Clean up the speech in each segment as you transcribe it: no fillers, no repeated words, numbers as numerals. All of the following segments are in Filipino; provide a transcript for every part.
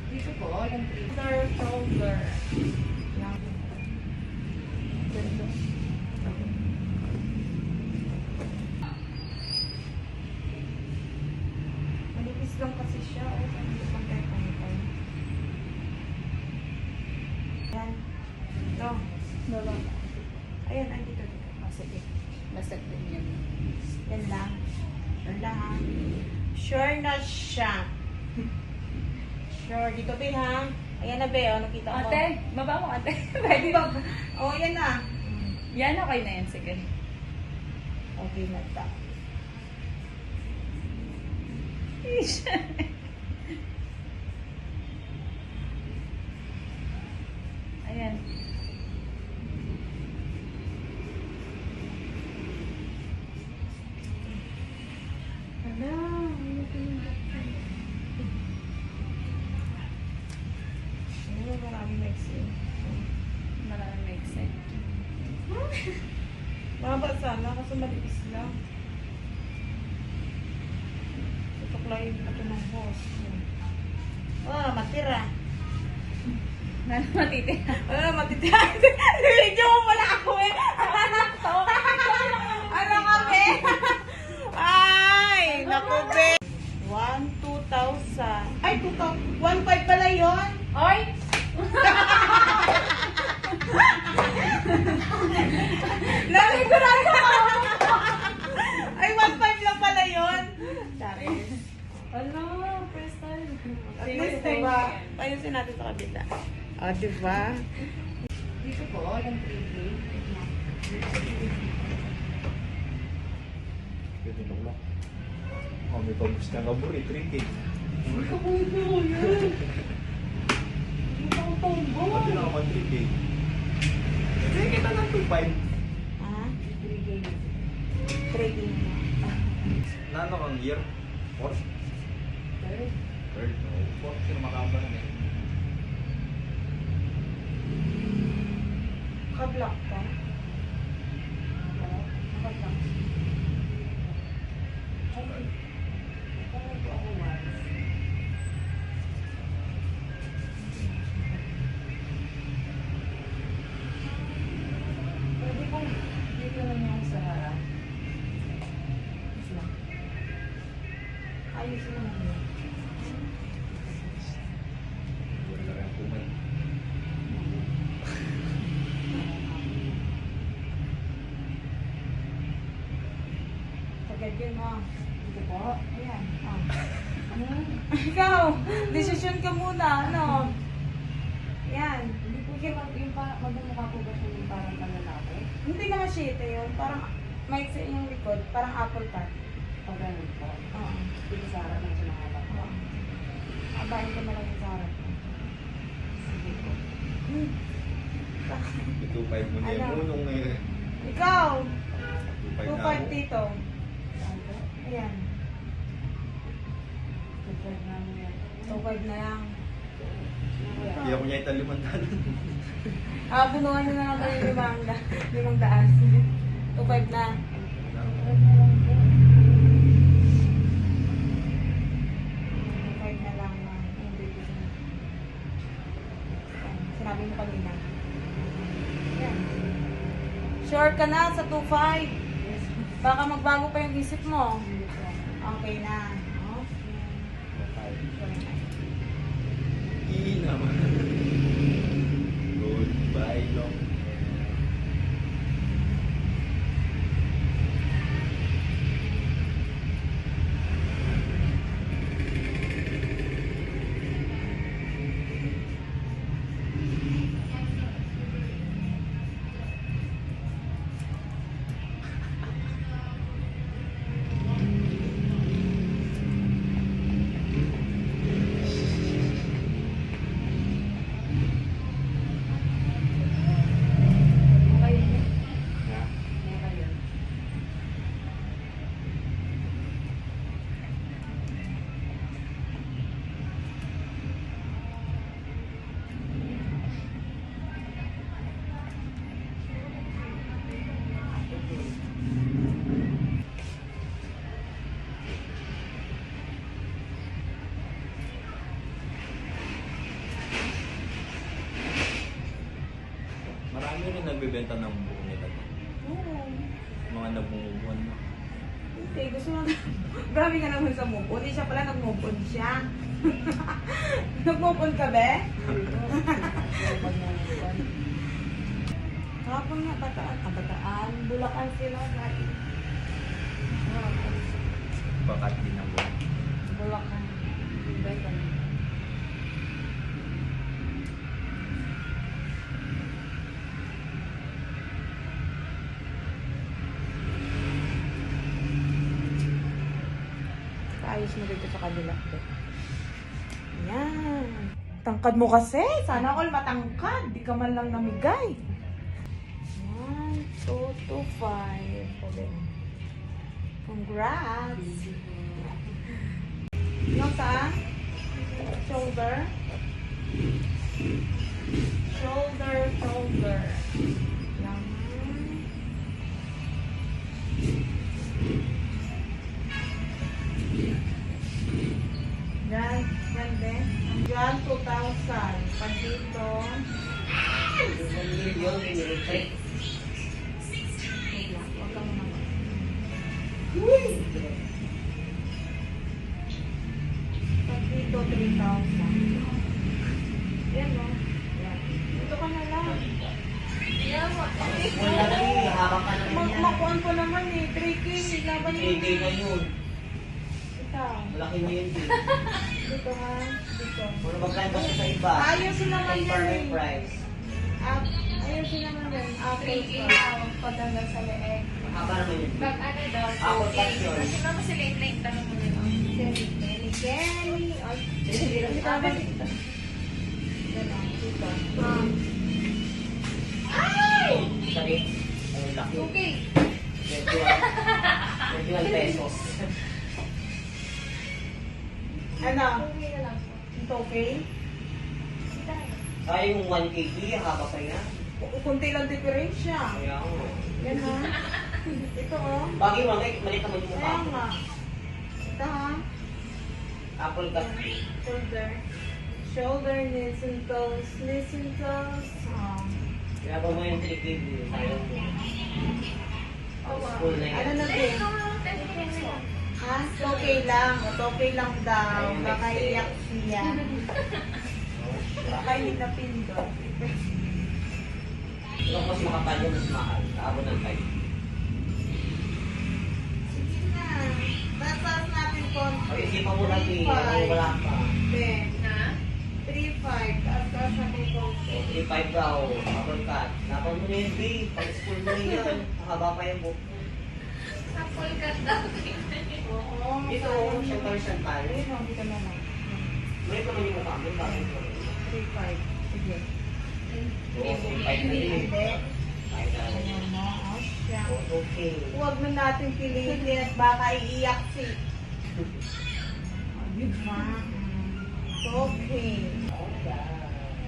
Dito po, yung shoulder. Yan. Ganito. Manipis lang kasi siya. O, hindi pantay-pantay. Yan. No. Dalawa. Ayan, ay dito. Oh, sige. Basag din yan. Yan lang. Yan lang. Sure na siya. Sure. Dito, Be, ha? Ayan na, Be. O, nakita mo. Ate, baba mo ate. Pwede ba? O, yan na. Yan, okay na yan. Sige. Okay na ta. Ayan. Hala, ano pinindot? Ano, maraming vaccine. Maraming make sense. Mahaba sana kasi malipis lang. Tutuklayin ko ito ng boss. Oh, matira. Ano matitira? Oh, matitira. Video mo pala ako eh. Ano ka, be? Ay, naku, be. 2,000. Ay, 2,000. 1,500 pala yun. Oy! Naligurado ako. Ay, 1,500 lang pala yun. Charis. Ano? First time. At least, diba? Ayusin natin sa kabila. O, diba? Dito po, yung 3K. Pwede lang lang. Oh, may pabus na kaburi, 3K. Uy, kapulit na ko yun. Hindi ako tomboy. Pwede lang naman 3K. Pwede kita ng 2.5. Ah? 3K. 3K na. Na ano kang year? 4th? Third. 3rd? Oo, 4th. Sino makamba na eh. Naka-block ka? Naka-block. Okay. Naka-block ako once. Pwede kong dito na yung sa harap. Ayos lang. Ayos lang yun. Wala rin kumay. Sagad yun, ha? Dito po. Ayan. Ah. Ikaw, desisyon ka muna. Ano? Yan. Hindi po siya yung magmumukha po ba siya yung parang panlalaki? Hindi naman shit yun. Parang maiksi yung likod. Parang apple cut. Pag ganun po. Oo. Dito sa harap ng sinahaba po. Oo. Abahin ko na lang yung sa harap. Sige po. Hmm. 2.5 mo na yung Ano? unong ngayon. Ikaw! 2.5 na 2.5 ako. dito. Ayan. Tupad namin yan. 2.5 na lang. Hindi ako niya italimantan. Ah, bunuhan nyo na lang tayo yung 500. 2.5 na. 2.5 na lang na. Sinabi mo kanina. Ayan. Sure ka na sa 2.5. Baka magbago pa yung isip mo. Okay na. Hindi naman. Goodbye long hair. nagbebenta ng buo nila. Oo. Mga nabungubuan na. Hindi, gusto mo grabe ka naman sa move on. Hindi siya pala nag-move on siya. Nag-move on ka, be? Kapag nga, Bataan. Bulacan sila. Bakat din ang buo. Bulacan. Ayos mo dito sa kabila. Yan. Tangkad mo kasi. Sana all matangkad. Di ka man lang namigay. 1, 2, 2, 5. Congrats. Yung saan? Shoulder. Shoulder. Yan. Yan din. Diyan, 2,000. Pag dito, 1 million in-retreat. wait lang, huwag kang naman. Pag dito, 3,000. Yan o. Yan. Dito ka na lang. Wala na yun, habang ka naman yan. Makuan ko naman eh. 3K. Laban yun. 3K na yun. Ito. Malaki na yun. Dito ha. Dito. Kung mag-plan ba siya sa iba? Ayusin naman Pay yan per eh. price. Ayusin naman yan. Apple pa. Pagdala sa leeg. Mahaba naman yun. Pag ano daw, Ako okay. pas yun. Kasi naman sila yung late tanong mo na lang. Kenny. Ay, Sige, dito ka ba dito? Dito. Dito. Sorry. Ang laki. Okay. 21 pesos. Ano? Okay na lang. Ito okay? Ay, yung 1 kg, haba pa yan. Kunti lang diferensya. Kaya ako. Yan ha. Ito oh. Bagay mo, malit naman yung mukha Kaya ko. nga. Ito ha. Apple cut. Shoulder. Shoulder, knees and toes. Knees and toes. Oh. Pinapa mo yung 3 kg, sayang mo. School na Ano yan. na din? Ha? Okay lang. Okay lang daw. Baka iyak siya. Baka hindi na pindot. Yung mas makapal yung mas mahal. Kaabot ng 5. Sige na. Tataas natin konti. O, isipan mo lang eh. Kung wala pa. Then, Na? 3-5. Tataas natin konti. 3.5 daw, apple cut. Napal mo na yun, B. Pag-school mo na yan. Mahaba pa yung book mo. Apple cut daw. Oo. Dito, siya horizontal. Ayun, dito na lang. May pa naman yung mukha mo. Bakit mo? 3-5. Sige. Oo, 5 na yun. Hindi. 5 na lang. Ayan mo. Oh, siya. Okay. Huwag na natin pilitin at baka iiyak si. Ayun ha. Okay.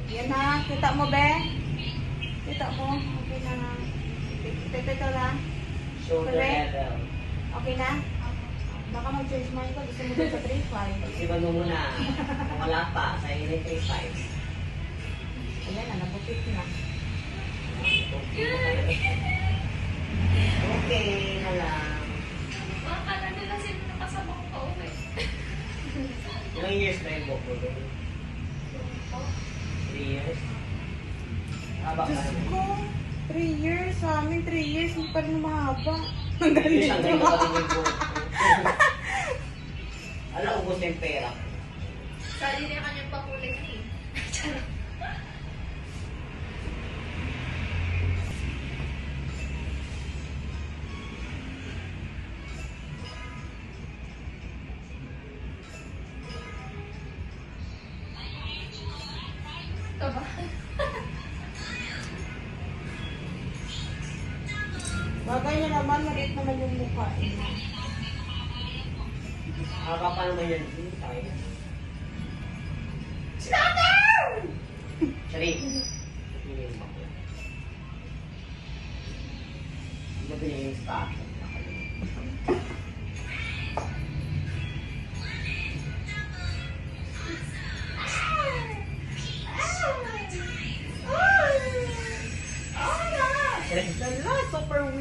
Yan ha. Kita mo, be? Kita mo? Okay na ha. Ito lang. Shoulder Correct. level. Okay na? Baka mag-change mind ko. Gusto mo dun sa 3-5. Pag-isipan mo muna. Kung wala pa, sa inyo 3.5. Ayan na. Nabukit na. Okay na lang. Mga kala nila sino nakasabang ka uwi. Ilang years na yung book mo doon? 3 years? Haba ka Diyos naman. ko. 3 years. Sa amin, 3 years. Hindi pa rin mahaba. Ang Years ang galing. ganito ka din yung book. Alam, ubos na yung pera. Sali niya kanyang pakulay ni. Ito ba? Bagay niya naman. Maliit naman yung mukha. Haba pa naman yan. Tayo. Sorry. Hindi yung bakla. Hindi ba yung stock?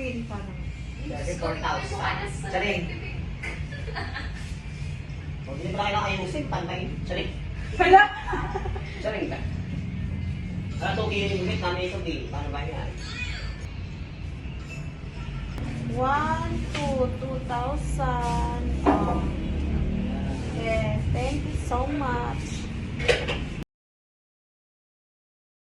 Queen pa naman. Kasi 4,000. Charing. Kung hindi pa kailangan ayusin, pantay. Charing. Wala! Charing ka. Ano 2 kilo yung unit, namin ito din. Paano ba yan? 1, 2, 2,000. Yes, thank you so much.